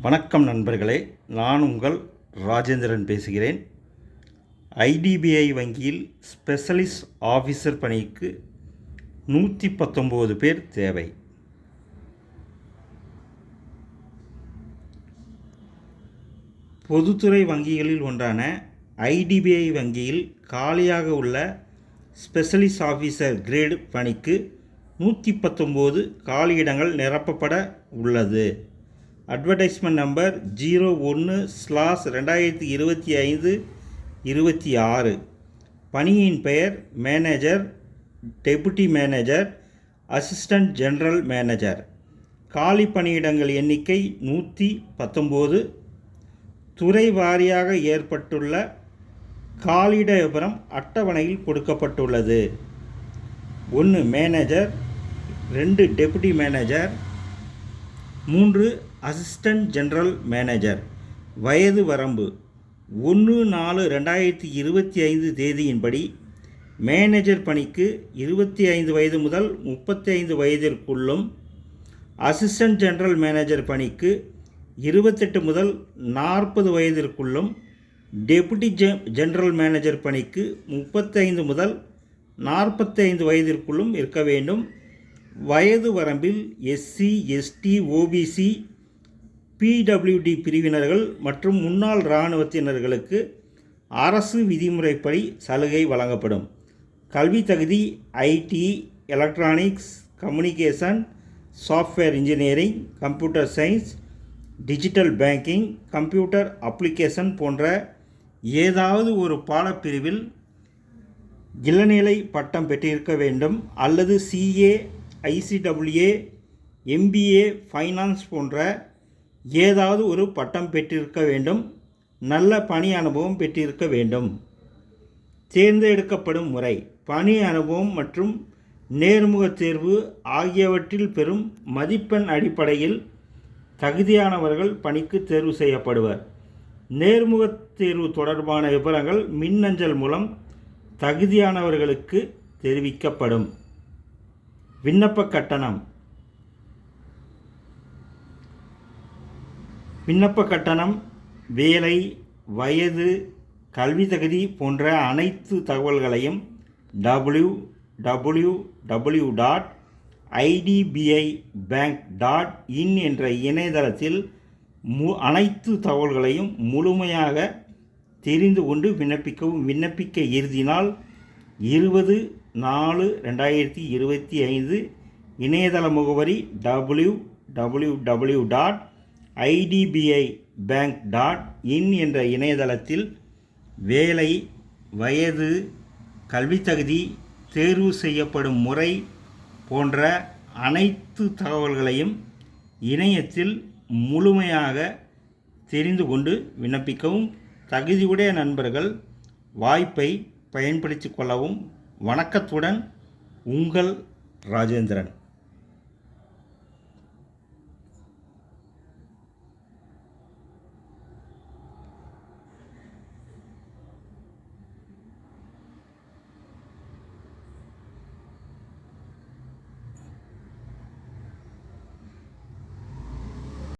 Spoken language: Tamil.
வணக்கம் நண்பர்களே, நான் உங்கள் ராஜேந்திரன் பேசுகிறேன். ஐடிபிஐ வங்கியில் ஸ்பெஷலிஸ்ட் ஆஃபீஸர் பணிக்கு 119 பேர் தேவை. பொதுத்துறை வங்கிகளில் ஒன்றான ஐடிபிஐ வங்கியில் காலியாக உள்ள ஸ்பெஷலிஸ்ட் ஆஃபீஸர் கிரேடு பணிக்கு 119 காலியிடங்கள் நிரப்பப்பட உள்ளது. Advertisement number 01/2025-26. பணியின் பெயர் manager, deputy manager, assistant general manager. காலி பணியிடங்கள் எண்ணிக்கை 119. துறை வாரியாக ஏற்பட்டுள்ள காலியிட விவரம் அட்டவணையில் கொடுக்கப்பட்டுள்ளது. 1 manager, 2 deputy manager, 3 assistant general manager. வயது வரம்பு 1/4/2025 தேதியின்படி மேனேஜர் பணிக்கு 25 வயது முதல் 35 வயதிற்குள்ளும், அசிஸ்டன்ட் ஜெனரல் மேனேஜர் பணிக்கு 28 முதல் 40 வயதிற்குள்ளும், டெபுட்டி ஜெனரல் மேனேஜர் பணிக்கு 35 முதல் 45 வயதிற்குள்ளும் இருக்க வேண்டும். வயது வரம்பில் எஸ்சி, எஸ்டி, ஓபிசி, பிடபிள்யூடி பிரிவினர்கள் மற்றும் முன்னாள் இராணுவத்தினர்களுக்கு அரசு விதிமுறைப்படி சலுகை வழங்கப்படும். கல்வி தகுதி IT, electronics, communication, software engineering, computer science, digital banking, computer application போன்ற ஏதாவது ஒரு பாடப்பிரிவில் இளநிலை பட்டம் பெற்றிருக்க வேண்டும் அல்லது சிஏ, ஐசிடபிள்யூஏ, எம்பிஏ, ஃபைனான்ஸ் போன்ற ஏதாவது ஒரு பட்டம் பெற்றிருக்க வேண்டும். நல்ல பணி அனுபவம் பெற்றிருக்க வேண்டும். தேர்ந்தெடுக்கப்படும் முறை பணி அனுபவம் மற்றும் நேர்முக தேர்வு ஆகியவற்றில் பெறும் மதிப்பெண் அடிப்படையில் தகுதியானவர்கள் பணிக்கு தேர்வு செய்யப்படுவர். நேர்முக தேர்வு தொடர்பான விவரங்கள் மின்னஞ்சல் மூலம் தகுதியானவர்களுக்கு தெரிவிக்கப்படும். விண்ணப்ப கட்டணம் வேலை, வயது, கல்வி தகுதி போன்ற அனைத்து தகவல்களையும் www.idbibank.in என்ற இணையதளத்தில் அனைத்து தகவல்களையும் முழுமையாக தெரிந்து கொண்டு விண்ணப்பிக்கவும். விண்ணப்பிக்க இறுதி நாள் 20/4/2025. இணையதள முகவரி www.idbibank.in என்ற இணையதளத்தில் வேலை, வயது, கல்வி தகுதி, தேர்வு செய்யப்படும் முறை போன்ற அனைத்து தகவல்களையும் இணையத்தில் முழுமையாக தெரிந்து கொண்டு விண்ணப்பிக்கவும். தகுதியுடைய நண்பர்கள் வாய்ப்பை பயன்படுத்தி கொள்ளவும். வணக்கத்துடன் உங்கள் ராஜேந்திரன்.